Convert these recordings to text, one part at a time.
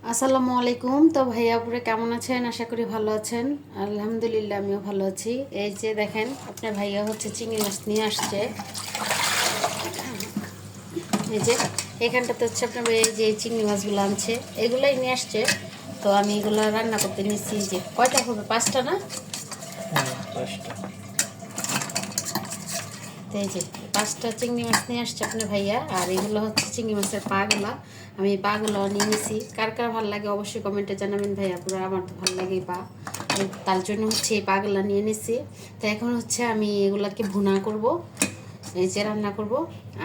আসসালামু আলাইকুম। তো ভাইয়া পুরো কেমন আছেন? আশা করি ভালো আছেন। আলহামদুলিল্লাহ আমিও ভালো আছি। এই যে দেখেন আপনার ভাইয়া হচ্ছে চিংড়ি মাছ নিয়ে আসছে। এই যে এখানটাতে হচ্ছে আপনার এই যে চিংড়ি মাছগুলো আনছে এগুলাই নিয়ে আসছে। তো আমি এগুলো রান্না করতে নিচ্ছি। যে কয়টা হবে? 5টা না? 5টা। তো এই যে 5টা চিংড়ি মাছ নিয়ে আসছে আপনার ভাইয়া। আর এগুলো হচ্ছে চিংড়ি মাছের পাগুলা। আমি এই পাগুলো নিয়ে নিছি। কার কার ভালো লাগে অবশ্যই কমেন্টে জানাবেন ভাইয়া। পুরো আমার তো ভালো লাগে এই পা, তার জন্য হচ্ছে এই পাগুলা নিয়ে নিছি। তো এখন হচ্ছে আমি এগুলাকে ভুনা করব, এই যে রান্না করব।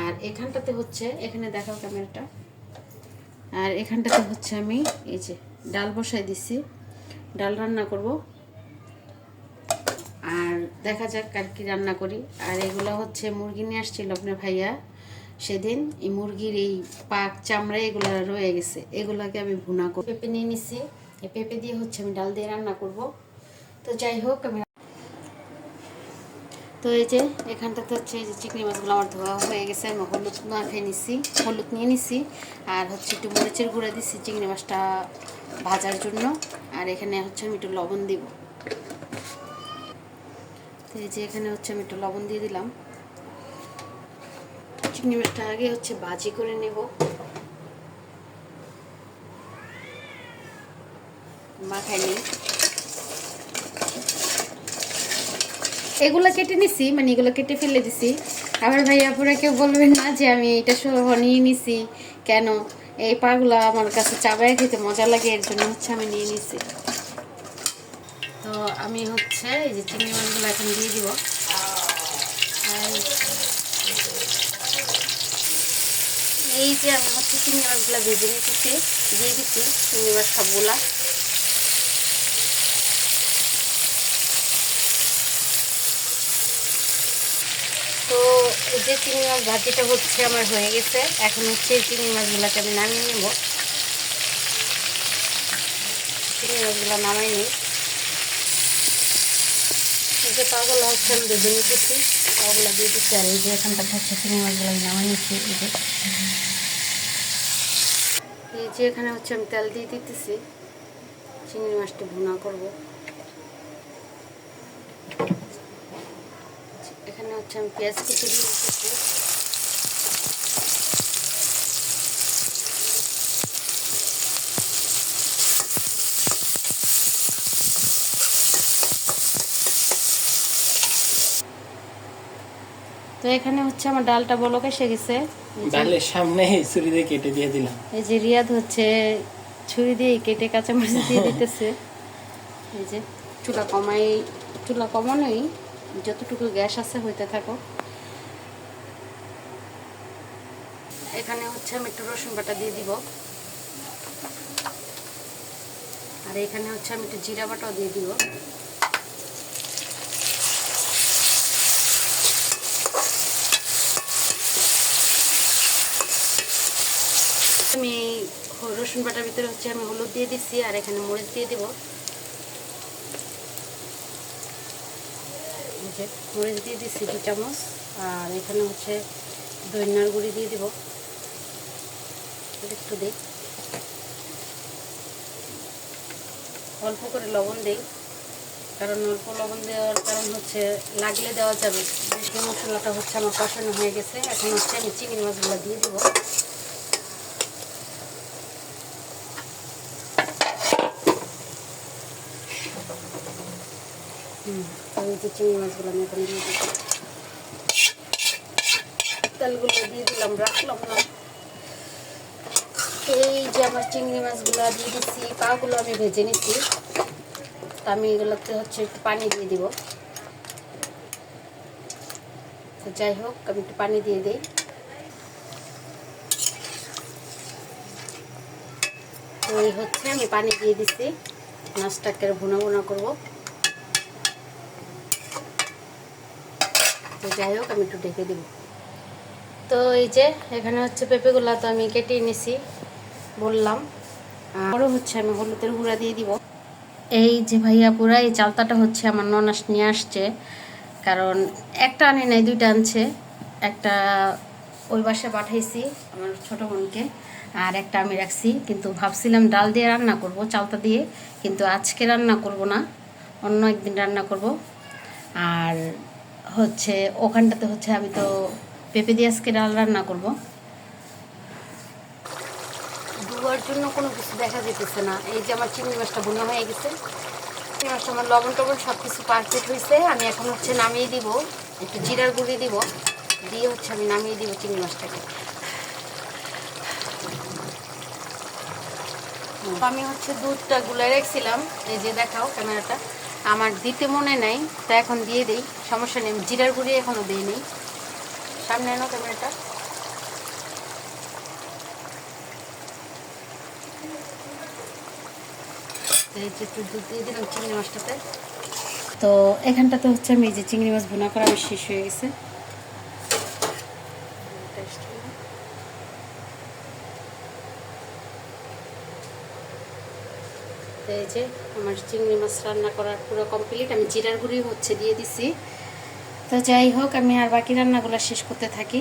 আর এখানটাতে হচ্ছে, এখানে দেখাও ক্যামেরাটা, আর এখানটাতে হচ্ছে আমি এই যে ডাল বসাই দিছি, ডাল রান্না করব। আর দেখা যাক আর কি রান্না করি। আর এগুলো হচ্ছে মুরগি নিয়ে আসছিল আপনার ভাইয়া সেদিন। এই মুরগির এই পাক চামড়া এগুলো রয়ে গেছে, এগুলাকে আমি ভুনা করব। পেঁপে নিয়ে নিছি, এই পেঁপে দিয়ে হচ্ছে আমি ডাল দিয়ে রান্না করব। তো যাই হোক, আমি তো এই যে এখানটাতে হচ্ছে এই যে চিংড়ি মাছগুলো আমার ধোয়া হয়ে গেছে। আমি হলুদ না খেয়ে নিছি, হলুদ নিয়ে নিছি। আর হচ্ছে একটু মরিচের গুঁড়া দিচ্ছি চিংড়ি মাছটা ভাজার জন্য। আর এখানে হচ্ছে আমি একটু লবণ দিব। তো এই যে এখানে হচ্ছে আমি একটু লবণ দিয়ে দিলাম। চিংড়ি মাছটা আগে হচ্ছে ভাজি করে নেব, মাখাই নিই। এগুলো কেটে নিছি, মানে এগুলো কেটে ফেলে দিছি। আবার ভাইয়া পুরা কেউ বলবেন না যে আমি এটা সহ নিয়ে নিছি কেন। এই পাগুলা আমার কাছে চাবায় খেতে মজা লাগে, এর জন্য হচ্ছে আমি নিয়ে নিছি। তো আমি হচ্ছে এই যে চিংড়ি মাছগুলো এখন দিয়ে দিব। আর এই যে আমি হচ্ছে চিংড়ি মাছগুলো ভেজে নিতেছি, দিয়ে দিচ্ছি চিংড়ি মাছ সবগুলা। তো এই যে চিংড়ি মাছ ভাজিটা হচ্ছে আমার হয়ে গেছে। এখন হচ্ছে এই চিংড়ি মাছগুলোকে আমি নামিয়ে নেব। চিংড়ি মাছগুলো নামাই নিই। এই যে পাগুলো হচ্ছে আমি ভেজে নিতেছি, পাগুলো দিয়ে দিচ্ছি। আর এই যে এখানটা হচ্ছে চিংড়ি মাছগুলো আমি নামাই নিচ্ছি। এই যে এখানে হচ্ছে আমি তেল দিয়ে দিতেছি, চিংড়ি মাছটা ভুনা করব। এখানে হচ্ছে আমি পেঁয়াজ কেটে দিয়ে দিতেছি। তো এখানে হচ্ছে আমার ডালটা বলক এসে গেছে। ডালের সামনে ছুরি দিয়ে কেটে দিয়ে দিলাম। এই যে রিয়াদ হচ্ছে ছুরি দিয়ে কেটে কাঁচামরিচ দিয়ে দিতেছে। এই যে চুলা কমানোই, যতটুকু গ্যাস আছে হইতে থাকো। এখানে হচ্ছে আমি একটু রসুন বাটা দিয়ে দিব। আর এখানে হচ্ছে আমি একটু জিরা বাটাও দিয়ে দিব। আমি রসুন বাটার ভিতরে হচ্ছে আমি হলুদ দিয়ে দিচ্ছি, আর এখানে মরিচ দিয়ে দিব। মরিচ দিয়ে দিচ্ছি 2 চামচ। আর এখানে হচ্ছে ধনিয়ার গুঁড়ি দিয়ে দিব, একটু দিই। অল্প করে লবণ দিই, কারণ অল্প লবণ দেওয়ার কারণ হচ্ছে লাগলে দেওয়া যাবে। যে মশলাটা হচ্ছে আমার কষানো হয়ে গেছে। এখন হচ্ছে আমি চিংড়ি মাছগুলো দিয়ে দেবো। এই যে চিংড়ি মাছগুলো আমি এখন দিয়ে দিচ্ছি, তেলগুলো দিয়ে দিলাম, রাখলাম না। এই যে আমার চিংড়ি মাছগুলো দিয়ে দিচ্ছি, পাগুলো আমি ভেজে নিচ্ছি। তা আমি এগুলোতে হচ্ছে একটু পানি দিয়ে দিব। তো যাই হোক, আমি একটু পানি দিয়ে দিই। তো এই হচ্ছে আমি পানি দিয়ে দিচ্ছি, মাছটাকে ভুনা ভুনা করবো। তো যাই হোক, আমি একটু ঢেকে দিব। তো এই যে এখানে হচ্ছে পেঁপেগুলো তো আমি কেটে নিছি বললাম। আরও হচ্ছে আমি হলুদের গুঁড়া দিয়ে দিব। এই যে ভাইয়া পুরা এই চালতাটা হচ্ছে আমার ননাস নিয়ে আসছে, কারণ একটা আনে নাই, 2টা আনছে। একটা ওই বাসায় পাঠাইছি আমার ছোটো বোনকে, আর একটা আমি রাখছি, কিন্তু ভাবছিলাম ডাল দিয়ে রান্না করব, চালতা দিয়ে, কিন্তু আজকে রান্না করব না, অন্য একদিন রান্না করব। আর হচ্ছে ওখানটাতে হচ্ছে আমি তো পেঁপে দিয়ে আজকে ডাল রান্না করব। ধোয়ার জন্য কোনো কিছু দেখা যেতেছে না। এই যে আমার চিংড়ি মাছটা বোনা হয়ে গেছে, চিংড়ি মাছটা আমার লবণ টবণ সব কিছু পারফেক্ট হয়েছে। আমি এখন হচ্ছে নামিয়ে দিব, একটু জিরার গুঁড়ি দিব, দিয়ে হচ্ছে আমি নামিয়ে দিব চিংড়ি মাছটাকে। আমি হচ্ছে দুধটা গুলে রেখেছিলাম, এই যে দেখাও ক্যামেরাটা, আমার দিতে মনে নাই, তা এখন দিয়ে দিই, সমস্যা নেই। জিরার গুঁড়ি এখনও দিই নেই, সামনে এনো ক্যামেরাটা। এই যে একটু দুধ দিয়ে দিলাম চিংড়ি মাছটাতে। তো এখানটাতে হচ্ছে আমি এই যে চিংড়ি মাছ ভুনা করা আমার শেষ হয়ে গেছে। এই যে আমার চিংড়ি মাছ রান্না করার পুরো কমপ্লিট, আমি জিরার গুঁড়ি হচ্ছে দিয়ে দিছি। তো যাই হোক, আমি আর বাকি রান্নাগুলো শেষ করতে থাকি।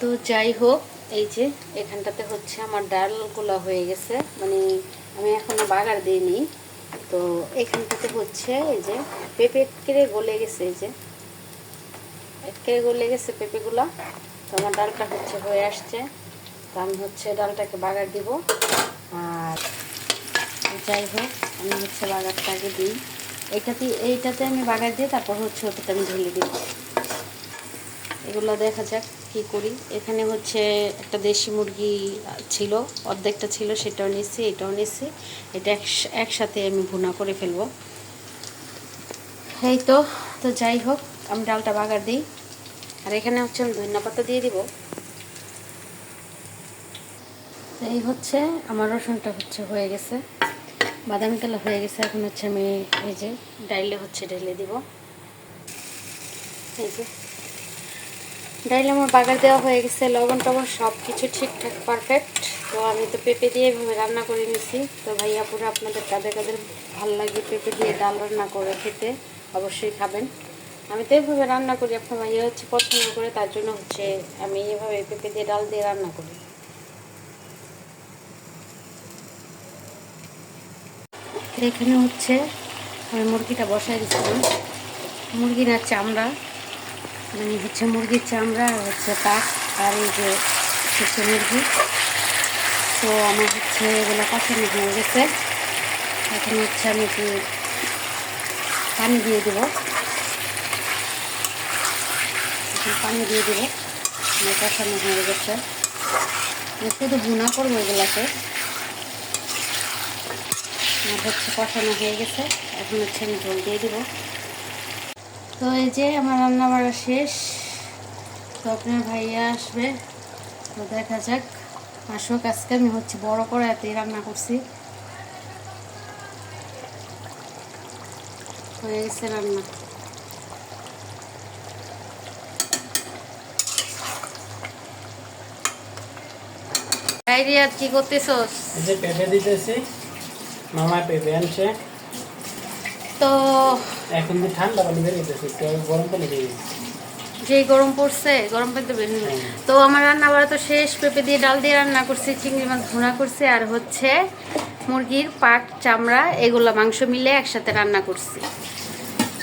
তো যাই হোক, এই যে এখানটাতে হচ্ছে আমার ডালগুলো হয়ে গেছে, মানে আমি এখনো বাগার দিইনি। তো এখানটাতে হচ্ছে এই যে পেঁপে কেড়ে গলে গেছে, এই যে কেড়ে গলে গেছে পেঁপেগুলো। তো আমার ডালটা হচ্ছে হয়ে আসছে, তো আমি হচ্ছে ডালটাকে বাগার দিব। আর যাই হোক, আমি হচ্ছে বাগারটা আগে দিই, এইটাতে আমি বাগার দিয়ে তারপর হচ্ছে ওটাতে আমি ঢেলে দিব। এগুলো দেখা যাক কি করি। এখানে হচ্ছে একটা দেশি মুরগি ছিল, অর্ধেকটা ছিল, সেটাও নিচ্ছি, এটাও নিচ্ছি। এটা একসাথে আমি ভুনা করে ফেলবো। এই তো। তো যাই হোক, আমি ডালটা বাগার দিই। আর এখানে হচ্ছে আমি ধনিয়া পাতা দিয়ে দিব। এই হচ্ছে আমার রসুনটা হচ্ছে হয়ে গেছে, বাদামি কালার হয়ে গেছে। এখন হচ্ছে আমি এই যে ডাইলে হচ্ছে ঢেলে দিব। এই যে ডাইলে আমার বাগার দেওয়া হয়ে গেছে, লবণ টবণ সব কিছু ঠিকঠাক পারফেক্ট। তো আমি তো পেঁপে দিয়ে এভাবে রান্না করে নিয়েছি। তো ভাইয়া পুরো আপনাদের কাদের কাদের ভালো লাগে পেঁপে দিয়ে ডাল রান্না করে খেতে, অবশ্যই খাবেন। আমি তো এভাবে রান্না করি, আপনার ভাইয়া হচ্ছে পছন্দ করে, তার জন্য হচ্ছে আমি এভাবে পেঁপে দিয়ে ডাল দিয়ে রান্না করি। এখানে হচ্ছে আমি মুরগিটা বসাই দিচ্ছিলাম, মুরগি না চামড়া, মানে হচ্ছে মুরগির চামড়া আর হচ্ছে পাক, আর এই যে হচ্ছে মুরগি। তো আমার হচ্ছে এগুলো কষানো হয়ে গেছে। এখন হচ্ছে আমি একটু পানি দিয়ে দেবো, পানি দিয়ে দেবো। আমার কষানো হয়ে গেছে, শুধু ভুনা করবো এগুলাকে। আমার হচ্ছে কষানো হয়ে গেছে, এখন হচ্ছে আমি ঝোল দিয়ে দেবো। তো এই যে আমার রান্না বাড়া শেষ। তো আপনার ভাইয়া আসবে, তো দেখা যাক আসুক। আজকে আমি হচ্ছে বড় কড়াইতেই রান্না করছি, হয়ে গেছে রান্না। রিয়াদ কি করতেছস? এই যে পেঁপে দিতেছি, মামা পেঁপে আনছে। তো এখন যে ঠান্ডা পানি বের হইতেছে, একটু আগে গরম পানি দিয়ে দিচ্ছি। যেই গরম পড়ছে, গরম পানিতে বের হইল। তো আমার রান্না বাড়া তো শেষ, পেঁপে দিয়ে ডাল দিয়ে রান্না করছি, চিংড়ি মাছ ভুনা করছি, আর হচ্ছে মুরগির পাট চামড়া এগুলো মাংস মিলে একসাথে রান্না করছি।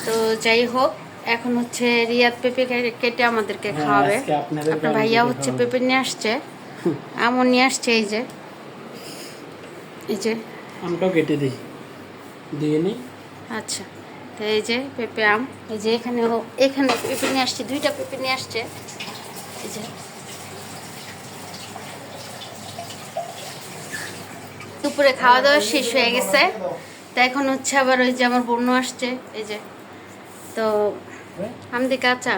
তো যাই হোক, এখন হচ্ছে রিয়াদ পেঁপে কেটে আমাদেরকে খাওয়াবে। আপনার ভাইয়া হচ্ছে পেঁপে নিয়ে আসছে, আমও নিয়ে আসছে। এই যে এই যে আমটাও কেটে দিই, দিয়ে নিই। আচ্ছা, তো এই যে পেঁপে আম, এই যে এখানে এখানে পেঁপে নিয়ে আসছে, দুইটা পেঁপে নিয়ে আসছে। এই যে দুপুরে খাওয়া দাওয়া শেষ হয়ে গেছে, তো এখন হচ্ছে আবার ওই যে আমার বোনও আসছে। এই যে তো আমদি কাঁচা।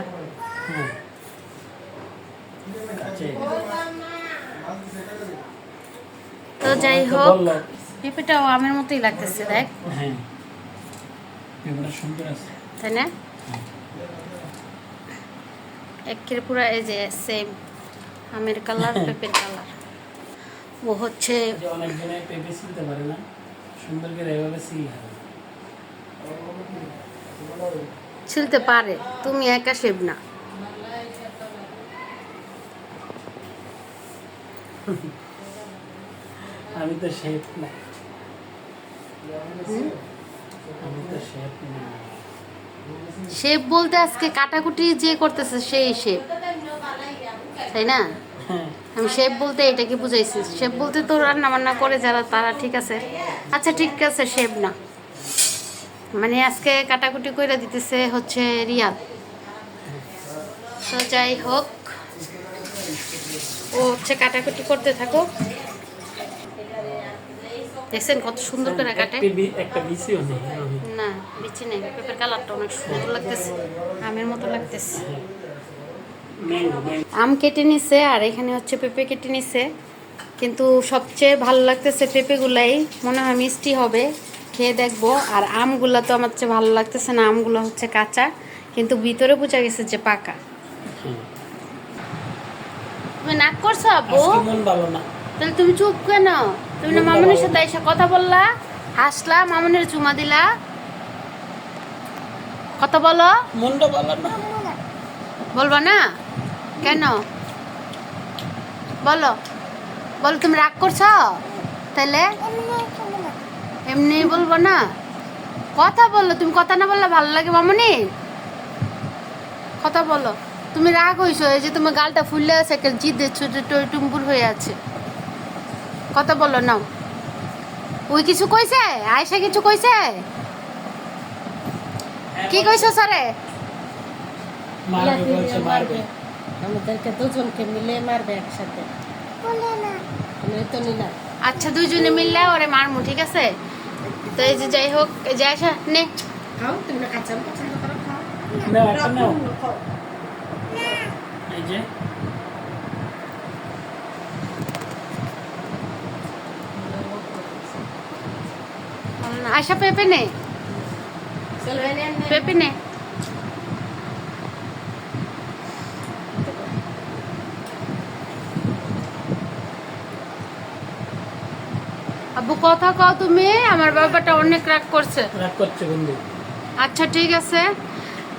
তো যাই হোক, পেঁপেটাও আমের মতোই লাগতেছে, দেখ, তাই না? একের পুরা এই যে সেম আমের কালার, পেঁপের কালার। ও হচ্ছে অনেকজনে পেঁপে ছিলতে পারে না, সুন্দর করে এভাবে ছিলতে পারে, তুমি একা সেব না। আমি তো শেফ না, আমি তো শেফ না। শেপ বলতে আজকে কাটাকুটি যে করতেছে সেই শেপ, তাই না? হ্যাঁ, আমি শেফ বলতে এটাকে বুঝাইছি। শেফ বলতে তো রান্না বান্না করে যারা, তারা ঠিক আছে। আচ্ছা ঠিক আছে, শেফ না, মানে আজকে কাটাকুটি করে দিতেছে হচ্ছে রিয়াদ। তো যাই হোক, ও হচ্ছে কাটাকুটি করতে থাকো। দেখছেন কত সুন্দর করে কাটে। একটা বিসিও নেই। না বিচি নেই, পেঁপের কালারটা অনেক সুন্দর লাগতেছে, আমের মতো লাগতেছে। আম কেটে নিছে আর এখানে হচ্ছে পেঁপে কেটে নিছে, কিন্তু সবচেয়ে ভালো লাগতেছে পেঁপেগুলাই, মনে হয় মিষ্টি হবে, খেয়ে দেখবো। আর আমগুলা তো আমার চেয়ে ভালো লাগতেছে না, আমগুলো হচ্ছে কাঁচা, কিন্তু ভিতরে বোঝা গেছে যে পাকা। তুমি নাক করছো আব্বু? মন ভালো না। তাহলে তুমি চুপ কেন? তুমি না মামুনির সাথে এসে কথা বললা, হাসলা, মামুনির চুমা দিলা, কথা বলো। মনটা ভালো না। বলবা না কেন? বলো, বলো তুমি রাগ করছো? তাহলে এমনি বলবো না, কথা বললো। তুমি কথা না বললে ভালো লাগে মামুনি? কথা বলো। তুমি রাগ হইছো, এই যে তোমার গালটা ফুললে আছে, একটা জিদে ছোটো টুম্বুর হয়ে আছে। কথা বলো নাও। ওই কিছু কইছে? আয়সা কিছু কইছে? কি কইছো স্যারে? মারবে বলছে, মারবে। আমাদেরকে দুজনকে মিলে মারবে একসাথে। তো নিলাম। আচ্ছা দুইজনে মিললে ওরে মারমু, ঠিক আছে? তো এই যে যাই হোক, এই যে আয়সা নে। খাও, তুমি না কাঁচা আম পছন্দ করো, খাও। নাও, একটা নাও। খাও। এই যে আয়সা পেঁপে নে, চলো এনে আন। পেঁপে নে। আব্বু কথা কও তুমি, আমার বাবাটা অনেক রাগ করছে। রাগ করছে বন্ধু। আচ্ছা ঠিক আছে,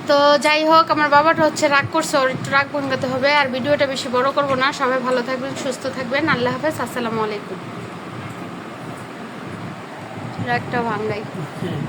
তো যাই হোক, আমার বাবাটা হচ্ছে রাগ করছে, ওর একটু রাগ ভাঙাতে হবে। আর ভিডিওটা বেশি বড় করব না, সবাই ভালো থাকবেন, সুস্থ থাকবেন, আল্লাহ হাফেজ, আসসালামু আলাইকুম। রাগটা ভাঙ্গাই। হ্যাঁ।